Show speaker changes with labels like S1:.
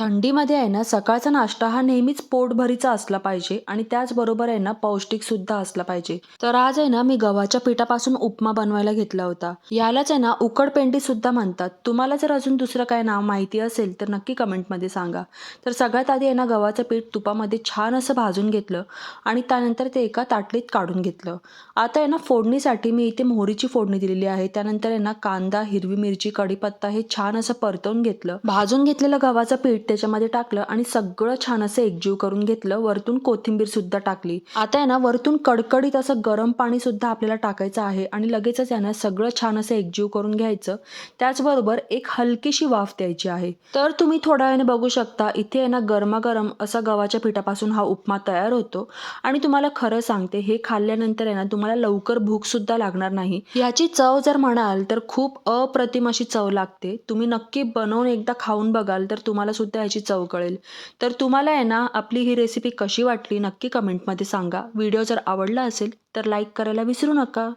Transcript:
S1: थंडीमध्ये आहे ना, सकाळचा नाश्ता हा नेहमीच पोटभरीचा असला पाहिजे आणि त्याचबरोबर आहे ना, पौष्टिक सुद्धा असला पाहिजे. तर आज आहे ना, मी गव्हाच्या पिठापासून उपमा बनवायला घेतला होता. यालाच आहे ना, उकडपेंडी सुद्धा म्हणतात. तुम्हाला जर अजून दुसरं काय नाव माहिती असेल, तर नक्की कमेंटमध्ये सांगा. तर सगळ्यात आधी आहे ना, गव्हाचं पीठ तुपामध्ये छान असं भाजून घेतलं आणि त्यानंतर ते एका ताटलीत काढून घेतलं. आता आहे ना, फोडणीसाठी मी इथे मोहरीची फोडणी दिलेली आहे. त्यानंतर आहे ना, कांदा, हिरवी मिरची, कढीपत्ता हे छान असं परतवून घेतलं. भाजून घेतलेलं गव्हाचं पीठ त्याच्यामध्ये टाकलं आणि सगळं छान असं एकजीव करून घेतलं. वरतून कोथिंबीर सुद्धा टाकली. आता आहे ना, वरतून कडकडीत असं गरम पाणी सुद्धा आपल्याला टाकायचं आहे आणि लगेचच आहे ना, सगळं छान असं एकजीव करून घ्यायचं. त्याचबरोबर एक हलकीशी वाफ द्यायची आहे. तर तुम्ही थोड्या वेळाने बघू शकता इथे आहे ना, गरमागरम असा गव्हाच्या पिठापासून हा उपमा तयार होतो आणि तुम्हाला खरं सांगते हे खाल्ल्यानंतर आहे ना, तुम्हाला लवकर भूक सुद्धा लागणार नाही. याची चव जर म्हणाल तर खूप अप्रतिम अशी चव लागते. तुम्ही नक्की बनवून एकदा खाऊन बघाल तर तुम्हाला सुद्धा याची चव कळेल. तर तुम्हाला आहे ना, आपली ही रेसिपी कशी वाटली नक्की कमेंटमध्ये सांगा. व्हिडिओ जर आवडला असेल तर लाईक करायला विसरू नका.